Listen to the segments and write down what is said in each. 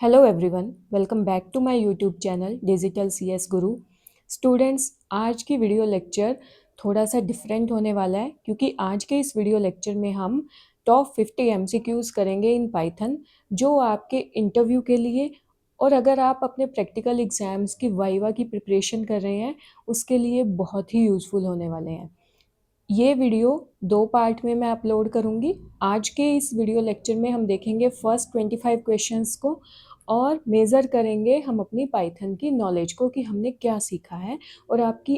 Hello everyone, welcome back to my YouTube channel digital CS guru. Students, आज की video lecture थोड़ा सा different होने वाला है क्योंकि आज के इस वीडियो लेक्चर में हम टॉप 50 एमसीक्यूज़ करेंगे इन पाइथन, जो आपके इंटरव्यू के लिए और अगर आप अपने प्रैक्टिकल एग्जाम्स की वाइवा की प्रिपरेशन कर रहे हैं उसके लिए बहुत ही यूज़फुल होने वाले हैं। ये वीडियो दो पार्ट में मैं अपलोड करूँगी। आज के इस वीडियो लेक्चर में हम देखेंगे फर्स्ट 25 क्वेश्चंस को और मेज़र करेंगे हम अपनी पाइथन की नॉलेज को कि हमने क्या सीखा है, और आपकी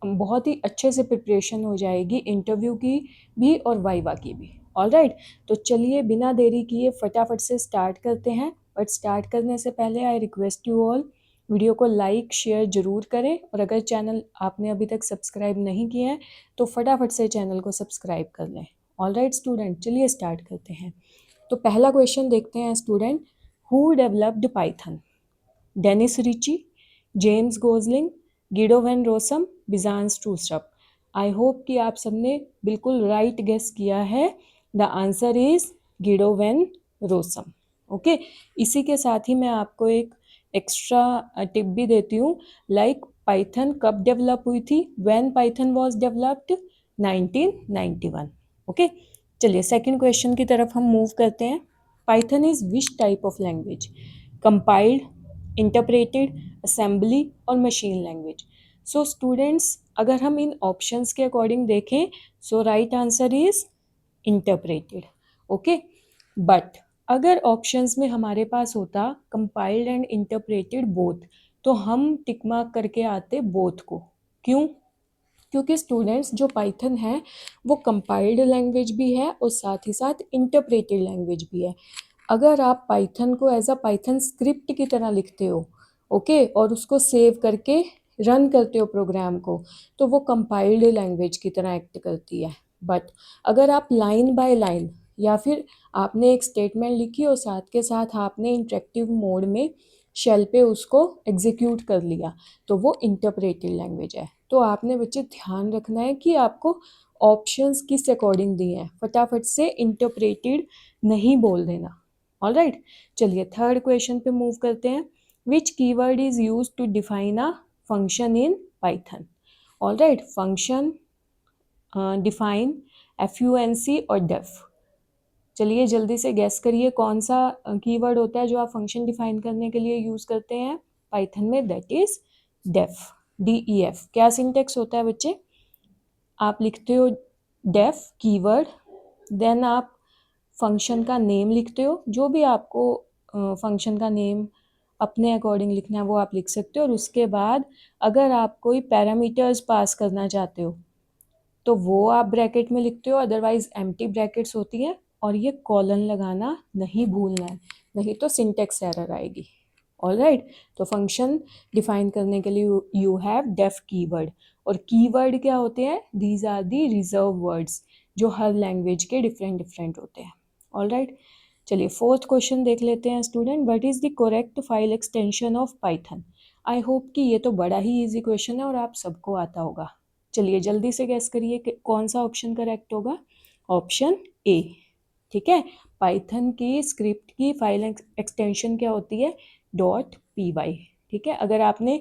बहुत ही अच्छे से प्रिपरेशन हो जाएगी इंटरव्यू की भी और वाइवा की भी। ऑलराइट, तो चलिए बिना देरी किए फटाफट से स्टार्ट करते हैं। बट स्टार्ट करने से पहले I request you all, video को लाइक शेयर ज़रूर करें, और अगर चैनल आपने अभी तक सब्सक्राइब नहीं किया है तो फटाफट से चैनल को सब्सक्राइब कर लें। ऑलराइट स्टूडेंट, चलिए स्टार्ट करते हैं। तो पहला क्वेश्चन देखते हैं student. Who developed Python? Dennis Ritchie, James Gosling, Guido van Rossum, Bjarne Stroustrup. I hope कि आप सबने बिल्कुल राइट गेस किया है। The answer is Guido van Rossum. Okay, इसी के साथ ही मैं आपको एक एक्स्ट्रा टिप भी देती हूँ। लाइक पाइथन कब डेवलप हुई थी? When Python was developed? 1991। Okay, चलिए सेकंड क्वेश्चन की तरफ हम मूव करते हैं। Python is which type of language? Compiled, interpreted, assembly और मशीन लैंग्वेज। सो स्टूडेंट्स, अगर हम इन ऑप्शंस के अकॉर्डिंग देखें, so right answer is interpreted. Okay, but अगर ऑप्शंस में हमारे पास होता कंपाइल्ड एंड इंटरप्रेटेड बोथ, तो हम टिक मार्क करके आते बोथ को। क्यों? क्योंकि स्टूडेंट्स, जो पाइथन है वो कंपाइल्ड लैंग्वेज भी है और साथ ही साथ इंटरप्रेटेड लैंग्वेज भी है। अगर आप पाइथन को एज अ पाइथन स्क्रिप्ट की तरह लिखते हो, ओके, और उसको सेव करके रन करते हो प्रोग्राम को, तो वो कंपाइल्ड लैंग्वेज की तरह एक्ट करती है। बट अगर आप लाइन बाय लाइन या फिर आपने एक स्टेटमेंट लिखी और साथ के साथ आपने इंटरेक्टिव मोड में शेल पे उसको एग्जीक्यूट कर लिया, तो वो इंटरप्रेटेड लैंग्वेज है। तो आपने बच्चे ध्यान रखना है कि आपको ऑप्शंस किस अकॉर्डिंग दिए हैं, फटाफट से इंटरप्रेटेड नहीं बोल देना। ऑलराइट, चलिए थर्ड क्वेश्चन पे मूव करते हैं। Which keyword is use to define a function in Python? Alright, function, define, FUNC और डेफ। चलिए जल्दी से गैस करिए कौन सा कीवर्ड होता है जो आप फंक्शन डिफाइन करने के लिए यूज़ करते हैं पाइथन में? That is def, DEF। क्या सिंटेक्स होता है बच्चे? आप लिखते हो डेफ कीवर्ड, देन आप फंक्शन का नेम लिखते हो, जो भी आपको फंक्शन का नेम अपने अकॉर्डिंग लिखना है वो आप लिख सकते हो, और उसके बाद अगर आप कोई पैरामीटर्स पास करना चाहते हो तो वो आप ब्रैकेट में लिखते हो, अदरवाइज एम्प्टी ब्रैकेट्स होती हैं, और ये कॉलन लगाना नहीं भूलना है, नहीं तो सिंटेक्स एरर आएगी। ऑलराइट, तो फंक्शन डिफाइन करने के लिए यू हैव डेफ कीवर्ड। और कीवर्ड क्या होते हैं? These are the reserved words जो हर लैंग्वेज के डिफरेंट डिफरेंट होते हैं। ऑलराइट, चलिए फोर्थ क्वेश्चन देख लेते हैं student. What is the correct file extension of Python? I hope कि ये तो बड़ा ही इजी क्वेश्चन है और आप सबको आता होगा। चलिए जल्दी से गैस करिए कि कौन सा ऑप्शन करेक्ट होगा। ऑप्शन ए, ठीक है। पाइथन की स्क्रिप्ट की फाइल एक्सटेंशन क्या होती है? .py, ठीक है। अगर आपने,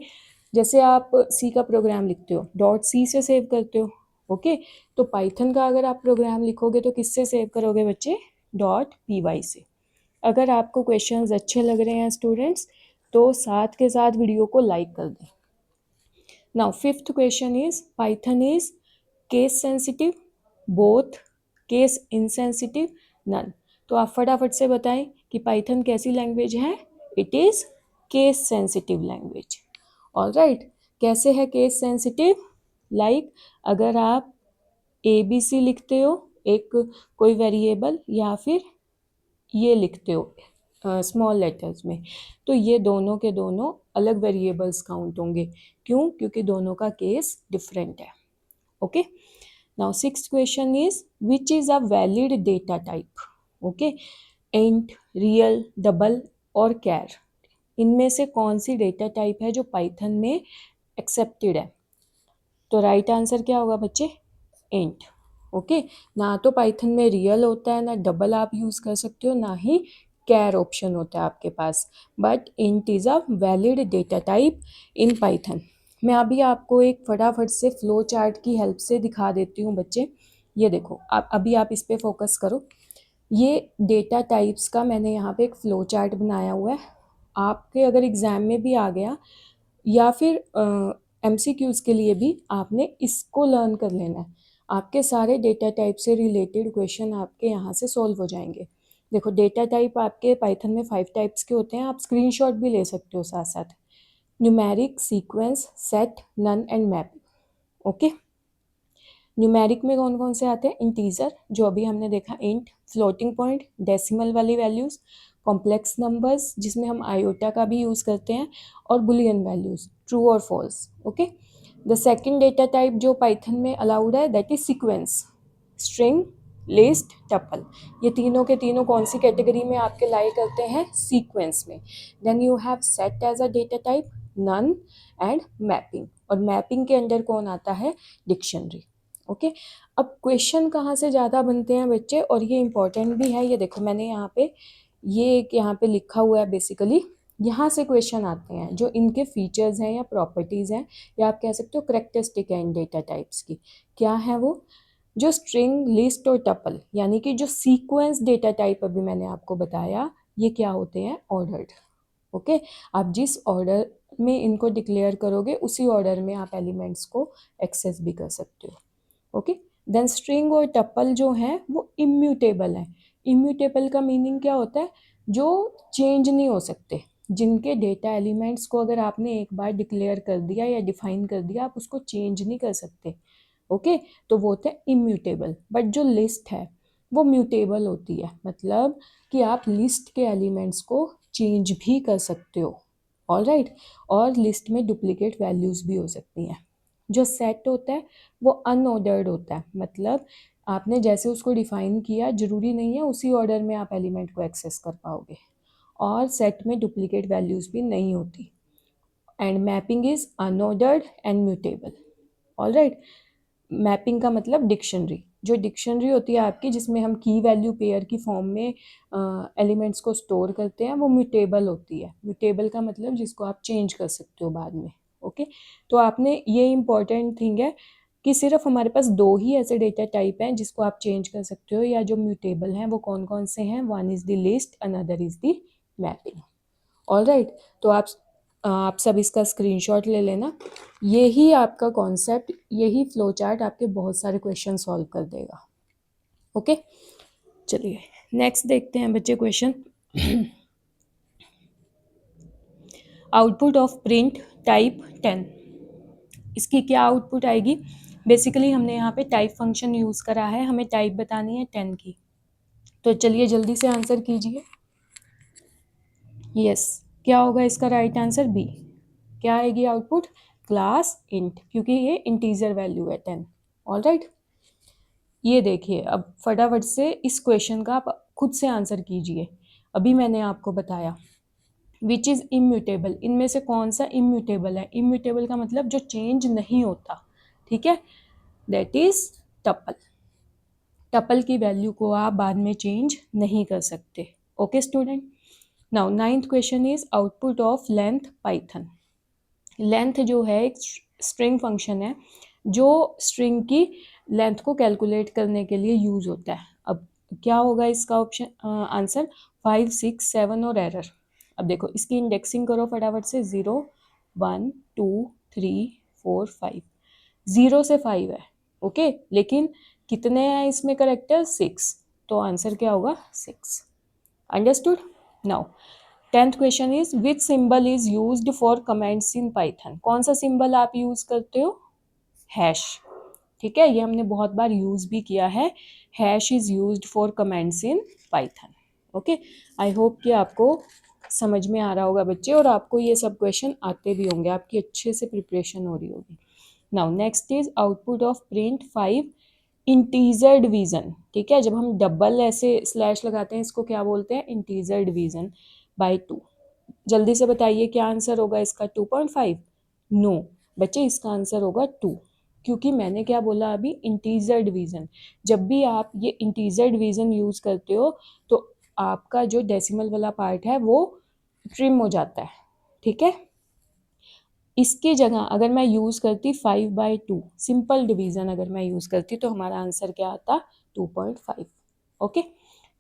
जैसे आप सी का प्रोग्राम लिखते हो .c से सेव करते हो, ओके, तो पाइथन का अगर आप प्रोग्राम लिखोगे तो किससे सेव करोगे बच्चे? .py से। अगर आपको क्वेश्चंस अच्छे लग रहे हैं स्टूडेंट्स, तो साथ के साथ वीडियो को लाइक कर दें। Now fifth question is, Python is case sensitive, both, case insensitive, none। तो आप फटाफट से बताएं कि पाइथन कैसी लैंग्वेज है? It is case sensitive language. Alright, कैसे है केस सेंसिटिव? लाइक अगर आप ABC लिखते हो, एक कोई वेरिएबल, या फिर ये लिखते हो स्मॉल लेटर्स में, तो ये दोनों के दोनों अलग वेरिएबल्स काउंट होंगे। क्यों? क्योंकि दोनों का केस डिफरेंट है। Okay, now sixth question is, which is a valid data type? Okay, int, real, double और कैर, इनमें से कौन सी डेटा टाइप है जो पाइथन में एक्सेप्टेड है? तो राइट आंसर क्या होगा बच्चे? इंट। ओके, ना तो पाइथन में रियल होता है, ना डबल आप यूज़ कर सकते हो, ना ही कैर ऑप्शन होता है आपके पास, but int is a valid data type in Python. मैं अभी आपको एक फटाफट से फ्लो चार्ट की हेल्प से दिखा देती हूँ बच्चे। ये देखो, आप इस पे फोकस करो। ये डेटा टाइप्स का मैंने यहाँ पे एक फ्लो चार्ट बनाया हुआ है। आपके अगर एग्ज़ाम में भी आ गया या फिर एमसीक्यूज़ के लिए भी आपने इसको लर्न कर लेना है। आपके सारे डेटा टाइप से रिलेटेड क्वेश्चन आपके यहाँ से सॉल्व हो जाएंगे। देखो, डेटा टाइप आपके पाइथन में 5 टाइप्स के होते हैं, आप स्क्रीनशॉट भी ले सकते हो साथ साथ। Numeric, sequence, set, none and mapping. Okay, numeric में कौन कौन से आते हैं? इंटीजर, जो अभी हमने देखा, इंट, फ्लोटिंग पॉइंट, डेसिमल वाली वैल्यूज़, कॉम्प्लेक्स नंबर्स जिसमें हम आयोटा का भी यूज़ करते हैं, और बुलियन वैल्यूज़, ट्रू और false. Okay, the second data type जो पाइथन में अलाउड है that is sequence, string, list, tuple. ये तीनों के तीनों कौन सी कैटेगरी में आपके लाई करते हैं? सीक्वेंस में। Then you have set as a data type, none and mapping, और मैपिंग के अंडर कौन आता है? डिक्शनरी। ओके, अब क्वेश्चन कहाँ से ज़्यादा बनते हैं बच्चे, और ये इंपॉर्टेंट भी है। ये देखो, मैंने यहाँ पे ये एक यहाँ पे लिखा हुआ है। बेसिकली यहाँ से क्वेश्चन आते हैं जो इनके फीचर्स हैं या प्रॉपर्टीज़ हैं, या आप कह सकते हो करेक्टरिस्टिक हैं इन डेटा टाइप्स की। क्या है वो? जो स्ट्रिंग, लिस्ट और टपल, यानी कि जो सीक्वेंस डेटा टाइप अभी मैंने आपको बताया, ये क्या होते हैं? ऑर्डर्ड। ओके, आप जिस ऑर्डर में इनको डिक्लेयर करोगे उसी ऑर्डर में आप एलिमेंट्स को एक्सेस भी कर सकते हो। ओके, देन स्ट्रिंग और टपल जो हैं वो इम्यूटेबल है। इम्यूटेबल का मीनिंग क्या होता है? जो चेंज नहीं हो सकते, जिनके डेटा एलिमेंट्स को अगर आपने एक बार डिक्लेयर कर दिया या डिफाइन कर दिया, आप उसको चेंज नहीं कर सकते। ओके, तो वो होता है इम्यूटेबल। बट जो लिस्ट है वो म्यूटेबल होती है, मतलब कि आप लिस्ट के एलिमेंट्स को चेंज भी कर सकते हो। ऑल राइट, और लिस्ट में डुप्लीकेट वैल्यूज़ भी हो सकती हैं। जो सेट होता है वो अनऑर्डर्ड होता है, मतलब आपने जैसे उसको डिफाइन किया, जरूरी नहीं है उसी ऑर्डर में आप एलिमेंट को एक्सेस कर पाओगे। और सेट में डुप्लीकेट वैल्यूज़ भी नहीं होती। And mapping is unordered and mutable. All right, mapping का मतलब डिक्शनरी। जो डिक्शनरी होती है आपकी, जिसमें हम की वैल्यू पेयर की फॉर्म में एलिमेंट्स को स्टोर करते हैं, वो म्यूटेबल होती है। म्यूटेबल का मतलब जिसको आप चेंज कर सकते हो बाद में। ओके, तो आपने ये इंपॉर्टेंट थिंग है कि सिर्फ हमारे पास दो ही ऐसे डेटा टाइप हैं जिसको आप चेंज कर सकते हो, या जो म्यूटेबल हैं। वो कौन कौन से हैं? One is the list, another is the mapping. All right, तो आप सब इसका स्क्रीनशॉट ले लेना। यही आपका कॉन्सेप्ट, यही फ्लो चार्ट आपके बहुत सारे क्वेश्चन सॉल्व कर देगा। ओके, चलिए नेक्स्ट देखते हैं बच्चे question. Output of print type 10, इसकी क्या आउटपुट आएगी? बेसिकली हमने यहाँ पे टाइप फंक्शन यूज़ करा है, हमें टाइप बतानी है 10 की। तो चलिए जल्दी से आंसर कीजिए। यस, क्या होगा इसका राइट आंसर? बी। क्या आएगी आउटपुट? क्लास इंट, क्योंकि ये इंटीजर वैल्यू है 10। ऑल राइट, ये देखिए, अब फटाफट से इस क्वेश्चन का आप खुद से आंसर कीजिए। अभी मैंने आपको बताया विच इज़ इम्यूटेबल, इनमें से कौन सा इम्यूटेबल है? इम्यूटेबल का मतलब जो चेंज नहीं होता, ठीक है, दैट इज टपल। टपल की वैल्यू को आप बाद में चेंज नहीं कर सकते। Okay student, now ninth question is output of length Python. Length जो है एक स्ट्रिंग फंक्शन है जो स्ट्रिंग की लेंथ को कैलकुलेट करने के लिए यूज होता है। अब क्या होगा इसका ऑप्शन आंसर? 5, 6, 7 और एरर। अब देखो, इसकी इंडेक्सिंग करो फटाफट से। 0, 1, 2, 3, 4, 5। 0 से 5 है। ओके, लेकिन कितने हैं इसमें करेक्टर? 6। तो आंसर क्या होगा? 6। Understood? Now 10th question is which symbol is used for comments in Python. कौन सा सिंबल आप यूज करते हो? हैश। ठीक है, ये हमने बहुत बार यूज भी किया है। Hash is used for comments in Python. Okay, I hope कि आपको समझ में आ रहा होगा बच्चे, और आपको ये सब क्वेश्चन आते भी होंगे, आपकी अच्छे से प्रिपरेशन हो रही होगी। Now next is output of print 5 integer division. ठीक है, जब हम डबल ऐसे स्लैश लगाते हैं इसको क्या बोलते हैं? Integer division bye 2। जल्दी से बताइए क्या आंसर होगा इसका? 2.5? नो बच्चे, इसका आंसर होगा 2, क्योंकि मैंने क्या बोला अभी? Integer division. जब भी आप ये इंटीजर डिवीजन यूज करते हो तो आपका जो डेसिमल वाला पार्ट है वो ट्रिम हो जाता है, ठीक है। इसकी जगह अगर मैं यूज़ करती 5/2 सिंपल डिवीज़न अगर मैं यूज़ करती तो हमारा आंसर क्या आता 2.5। ओके,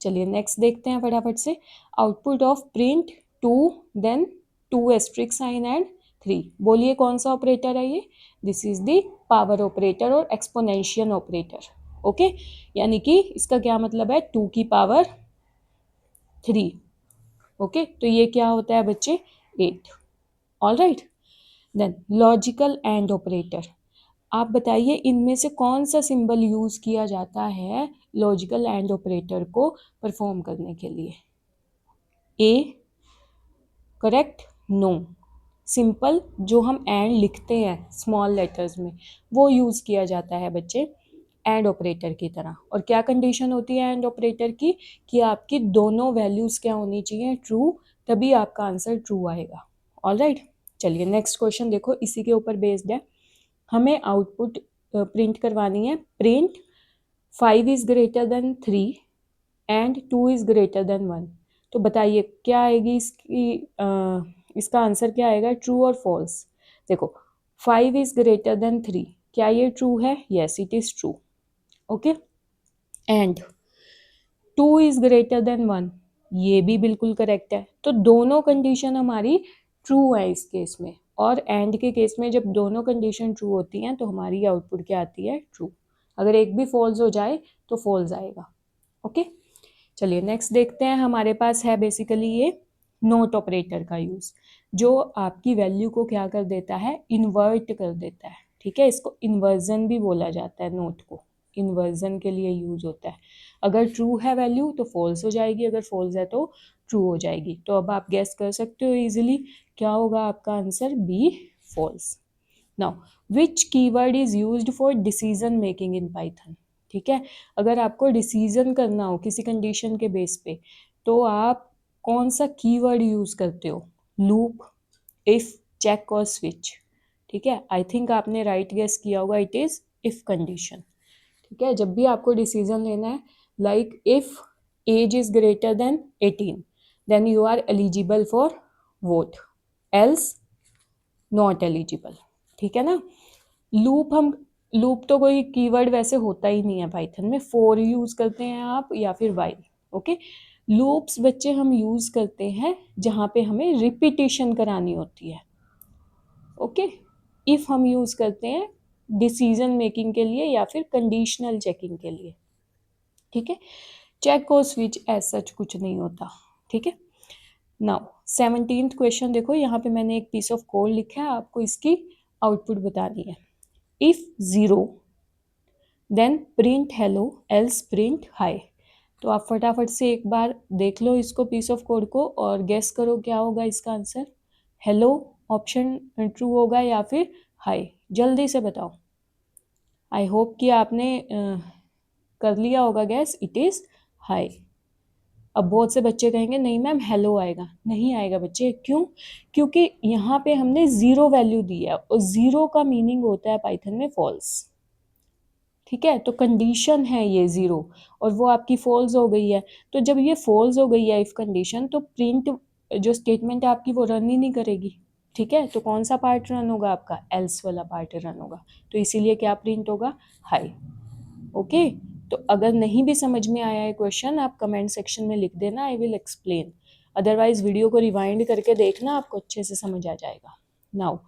चलिए नेक्स्ट देखते हैं फटाफट से। Output of print 2 then 2 asterisk sign and 3, बोलिए कौन सा ऑपरेटर है ये? This is the power operator और एक्सपोनेंशियल ऑपरेटर। ओके, यानी कि इसका क्या मतलब है 2 की पावर 3। ओके, तो ये क्या होता है बच्चे 8। All right, then logical and operator. आप बताइए इनमें से कौन सा सिंबल यूज किया जाता है लॉजिकल एंड ऑपरेटर को परफॉर्म करने के लिए? A correct, no. सिंपल जो हम एंड लिखते हैं स्मॉल लेटर्स में वो यूज किया जाता है बच्चे एंड ऑपरेटर की तरह। और क्या कंडीशन होती है एंड ऑपरेटर की कि आपकी दोनों वैल्यूज क्या होनी चाहिए ट्रू, तभी आपका आंसर ट्रू आएगा। ऑल राइट, चलिए नेक्स्ट क्वेश्चन देखो, इसी के ऊपर बेस्ड है। हमें आउटपुट प्रिंट करवानी है, print 5 is greater then 3 and 2 is greater then 1। तो बताइए क्या आएगी इसका आंसर क्या आएगा, ट्रू और फॉल्स? देखो 5 इज ग्रेटर देन 3, क्या ये ट्रू है? Yes it is true. Okay, and 2 is greater then 1, ये भी बिल्कुल करेक्ट है। तो दोनों कंडीशन हमारी ट्रू है इस केस में, और एंड के केस में जब दोनों कंडीशन ट्रू होती हैं तो हमारी आउटपुट क्या आती है ट्रू। अगर एक भी फॉल्स हो जाए तो फॉल्स आएगा। ओके, चलिए नेक्स्ट देखते हैं। हमारे पास है बेसिकली ये नोट ऑपरेटर का यूज, जो आपकी वैल्यू को क्या कर देता है, इन्वर्ट कर देता है। ठीक है, इसको इन्वर्जन भी बोला जाता है, नोट को इन्वर्जन के लिए यूज होता है। अगर ट्रू है वैल्यू तो फॉल्स हो जाएगी, अगर फॉल्स है तो ट्रू हो जाएगी। तो अब आप गेस कर सकते हो इजीली क्या होगा आपका answer, B false. Now which keyword is used for decision making in Python? ठीक है, अगर आपको डिसीजन करना हो किसी कंडीशन के बेस पे तो आप कौन सा कीवर्ड यूज करते हो? लूप, इफ, चेक और स्विच। ठीक है, आई थिंक आपने राइट गेस किया होगा, इट इज इफ कंडीशन। ठीक है, जब भी आपको डिसीजन लेना है like if age is greater than 18 then you are eligible for vote, else not eligible. ठीक है ना। लूप तो कोई कीवर्ड वैसे होता ही नहीं है पाइथन में, फॉर यूज करते हैं आप या फिर वाइल। ओके, लूप्स बच्चे हम यूज करते हैं जहाँ पे हमें रिपीटेशन करानी होती है। ओके, इफ हम यूज करते हैं डिसीजन मेकिंग के लिए या फिर कंडीशनल चेकिंग के लिए। ठीक है, चेक और स्विच एज सच कुछ नहीं होता। ठीक है, नाउ 17th क्वेश्चन देखो, यहाँ पे मैंने एक पीस ऑफ कोड लिखा है, आपको इसकी आउटपुट बतानी है। If 0 then print hello else print hi. तो आप फटाफट से एक बार देख लो इसको पीस ऑफ कोड को और गेस करो क्या होगा इसका आंसर। हेलो ऑप्शन ट्रू होगा या फिर हाई, जल्दी से बताओ। आई होप कि आपने कर लिया होगा गैस, इट इज हाई। अब बहुत से बच्चे कहेंगे नहीं मैम हेलो आएगा, नहीं आएगा बच्चे, क्यों? क्योंकि यहाँ पे हमने जीरो वैल्यू दी है और जीरो का मीनिंग होता है पाइथन में फॉल्स। ठीक है, तो कंडीशन है ये जीरो और वो आपकी फॉल्स हो गई है। तो जब ये फॉल्स हो गई है इफ कंडीशन, तो प्रिंट जो स्टेटमेंट है आपकी वो रन ही नहीं करेगी। ठीक है, तो कौन सा पार्ट रन होगा आपका, एल्स वाला पार्ट रन होगा। तो इसीलिए क्या प्रिंट होगा, हाई। ओके, तो अगर नहीं भी समझ में आया है क्वेश्चन आप कमेंट सेक्शन में लिख देना, I will explain. Otherwise video को रिवाइंड करके देखना, आपको अच्छे से समझ आ जाएगा। नाउ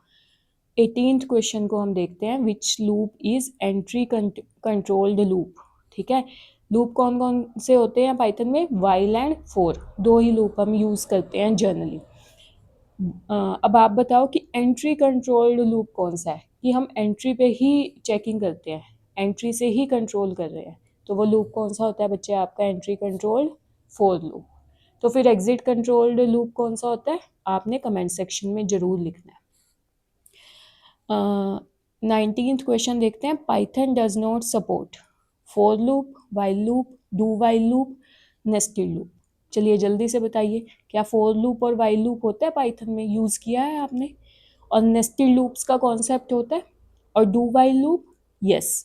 18th क्वेश्चन को हम देखते हैं, which loop is entry controlled loop. ठीक है, लूप कौन कौन से होते हैं पाइथन में, वाइल एंड फोर, दो ही लूप हम यूज करते हैं जनरली। अब आप बताओ कि एंट्री कंट्रोल्ड लूप कौन सा है, कि हम एंट्री पे ही चेकिंग करते हैं, एंट्री से ही कंट्रोल कर रहे हैं, तो वो लूप कौन सा होता है बच्चे आपका, एंट्री कंट्रोल्ड फोर लूप। तो फिर एग्जिट कंट्रोल्ड लूप कौन सा होता है, आपने कमेंट सेक्शन में जरूर लिखना है। 19th क्वेश्चन देखते हैं, Python does not support for loop, while loop, do while loop, nested loop. चलिए जल्दी से बताइए क्या फोर लूप और वाइल लूप होता है पाइथन में, यूज़ किया है आपने? और नेस्टेड लूप्स का कॉन्सेप्ट होता है, और do while loop, yes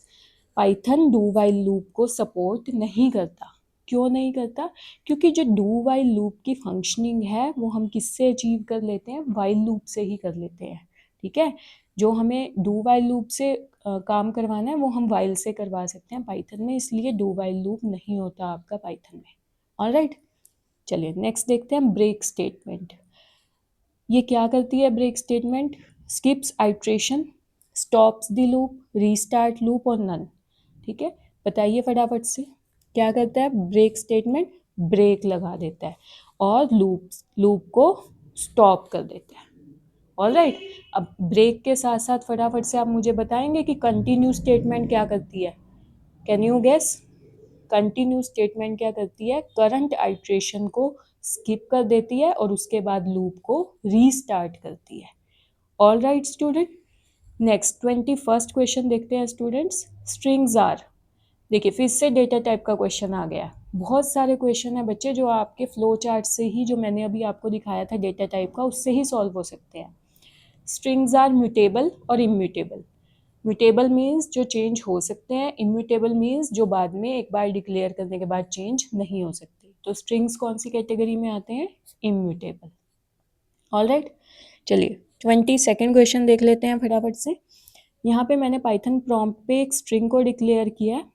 Python do while loop को सपोर्ट नहीं करता। क्यों नहीं करता? क्योंकि जो डू वाइल लूप की फंक्शनिंग है वो हम किससे अचीव कर लेते हैं? वाइल लूप से ही कर लेते हैं, ठीक है। जो हमें डू वाइल लूप से काम करवाना है वो हम वाइल से करवा सकते हैं पाइथन में, इसलिए डू वाइल लूप नहीं होता आपका पाइथन में। ऑलराइट, चलिए नेक्स्ट देखते हैं ब्रेक स्टेटमेंट। ये क्या करती है break statement? Skips iteration, stops the loop, restart loop और नन, ठीक है। बताइए फटाफट से क्या करता है ब्रेक स्टेटमेंट? ब्रेक लगा देता है और लूप को स्टॉप कर देता है। ऑलराइट, अब ब्रेक के साथ साथ फटाफट से आप मुझे बताएंगे कि कंटिन्यू स्टेटमेंट क्या करती है? Can you guess? Continue statement क्या करती है? करंट आइट्रेशन को स्किप कर देती है और उसके बाद लूप को रीस्टार्ट करती है। All right student, next 21st question देखते हैं स्टूडेंट्स। स्ट्रिंग्स आर, देखिए फिर से डेटा टाइप का क्वेश्चन आ गया। बहुत सारे क्वेश्चन है बच्चे जो आपके फ्लो चार्ट से ही, जो मैंने अभी आपको दिखाया था डेटा टाइप का, उससे ही सॉल्व हो सकते हैं। स्ट्रिंग्स आर म्यूटेबल और इम्यूटेबल। म्यूटेबल मीन्स जो चेंज हो सकते हैं, इम्यूटेबल मीन्स जो बाद में एक बार डिक्लेयर करने के बाद चेंज नहीं हो सकते। तो स्ट्रिंग्स कौन सी कैटेगरी में आते हैं? इम्यूटेबल। ऑलराइट, चलिए 22nd क्वेश्चन देख लेते हैं फटाफट से। यहाँ पे मैंने पाइथन प्रॉम्प्ट पे एक स्ट्रिंग को डिक्लेयर किया है।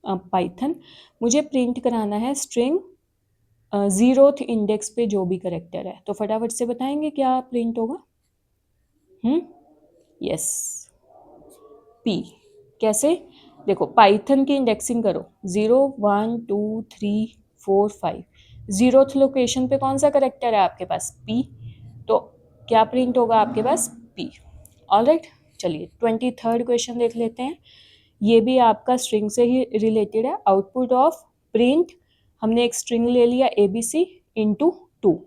अब पाइथन मुझे प्रिंट कराना है स्ट्रिंग 0th इंडेक्स पे जो भी करेक्टर है, तो फटाफट से बताएंगे क्या प्रिंट होगा? Yes, P. कैसे? देखो पाइथन की इंडेक्सिंग करो, 0 1 2 3 4 5, 0th लोकेशन पे कौन सा करेक्टर है आपके पास? पी, तो क्या प्रिंट होगा आपके पास? पी। ऑलराइट, चलिए 23rd क्वेश्चन देख लेते हैं। ये भी आपका स्ट्रिंग से ही रिलेटेड है। आउटपुट ऑफ प्रिंट, हमने एक स्ट्रिंग ले लिया ABC इंटू 2।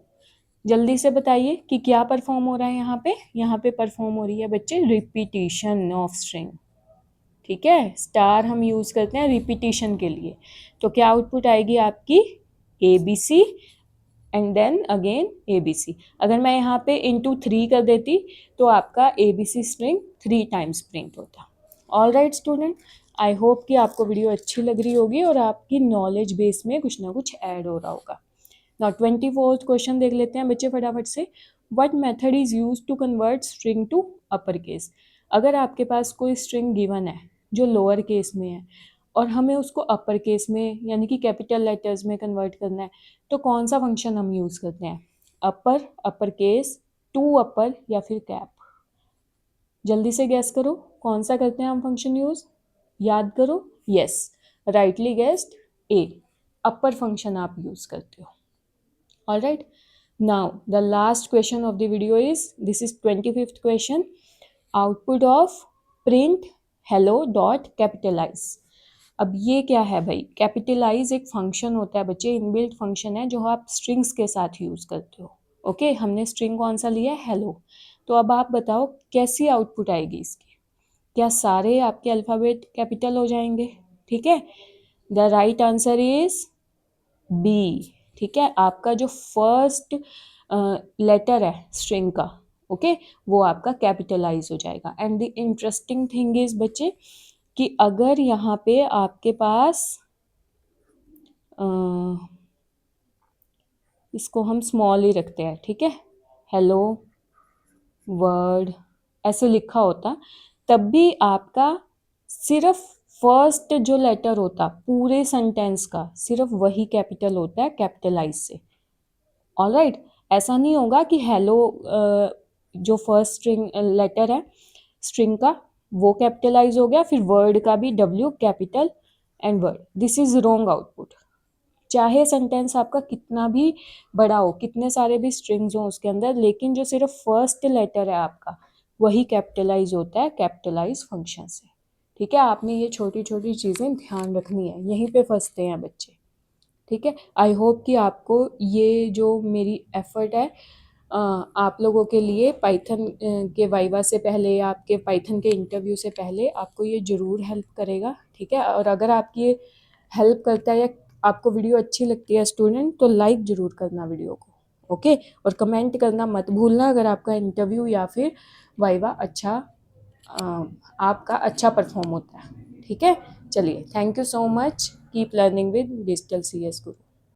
जल्दी से बताइए कि क्या परफॉर्म हो रहा है यहाँ पे? यहाँ पे परफॉर्म हो रही है बच्चे रिपीटिशन ऑफ स्ट्रिंग, ठीक है। स्टार हम यूज़ करते हैं रिपीटिशन के लिए। तो क्या आउटपुट आएगी आपकी? ABC and then again ABC। अगर मैं यहाँ पे इंटू 3 कर देती तो आपका ABC स्ट्रिंग 3 टाइम्स प्रिंट होता। ऑल राइट स्टूडेंट, आई होप कि आपको वीडियो अच्छी लग रही होगी और आपकी नॉलेज बेस में कुछ ना कुछ ऐड हो रहा होगा। नाउ 24th क्वेश्चन देख लेते हैं बच्चे फटाफट से। What method is use to convert string to upper case? अगर आपके पास कोई स्ट्रिंग गिवन है जो लोअर केस में है और हमें उसको अपर केस में यानी कि कैपिटल लेटर्स में कन्वर्ट करना है, तो कौन सा फंक्शन हम यूज़ करते हैं? अपर, अपर केस, टू अपर या फिर कैप? जल्दी से गैस करो कौन सा करते हैं हम फंक्शन यूज़? याद करो। यस, राइटली गेस्ड, ए, अपर फंक्शन आप यूज़ करते हो। Alright, now the last question of the video is, this is 25th question. Output of print hello dot capitalize. अब ये क्या है भाई? कैपिटलाइज एक फंक्शन होता है बच्चे, इनबिल्ट फंक्शन है जो आप स्ट्रिंग्स के साथ यूज़ करते हो। ओके, हमने स्ट्रिंग कौन सा लिया है? हेलो। तो अब आप बताओ कैसी आउटपुट आएगी इसकी? क्या सारे आपके अल्फ़ाबेट कैपिटल हो जाएंगे? ठीक है, the right answer is B, ठीक है। आपका जो फर्स्ट लेटर है स्ट्रिंग का, ओके, वो आपका कैपिटलाइज हो जाएगा। And the interesting thing is बच्चे कि अगर यहाँ पे आपके पास इसको हम स्मॉल ही रखते हैं, ठीक है, हेलो वर्ड ऐसे लिखा होता, तब भी आपका सिर्फ फर्स्ट जो लेटर होता पूरे सेंटेंस का सिर्फ वही कैपिटल होता है कैपिटलाइज से। ऑलराइट, ऐसा नहीं होगा कि हेलो जो फर्स्ट स्ट्रिंग लेटर है स्ट्रिंग का वो कैपिटलाइज हो गया, फिर वर्ड का भी W capital and word. This is wrong output. चाहे सेंटेंस आपका कितना भी बड़ा हो, कितने सारे भी स्ट्रिंग्स हो उसके अंदर, लेकिन जो सिर्फ फर्स्ट लेटर है आपका वही कैपिटलाइज होता है कैपिटलाइज फंक्शन से, ठीक है। आपने ये छोटी छोटी चीज़ें ध्यान रखनी है, यहीं पे फंसते हैं बच्चे, ठीक है। आई होप कि आपको ये जो मेरी एफर्ट है आप लोगों के लिए पाइथन के वाइवा से पहले या आपके पाइथन के इंटरव्यू से पहले आपको ये ज़रूर हेल्प करेगा, ठीक है। और अगर आपकी ये हेल्प करता है या आपको वीडियो अच्छी लगती है स्टूडेंट, तो लाइक ज़रूर करना वीडियो को, ओके। और कमेंट करना मत भूलना अगर आपका इंटरव्यू या फिर वाइवा अच्छा आपका अच्छा परफॉर्म होता है, ठीक है। चलिए, thank you so much, keep learning with digital C S Guru.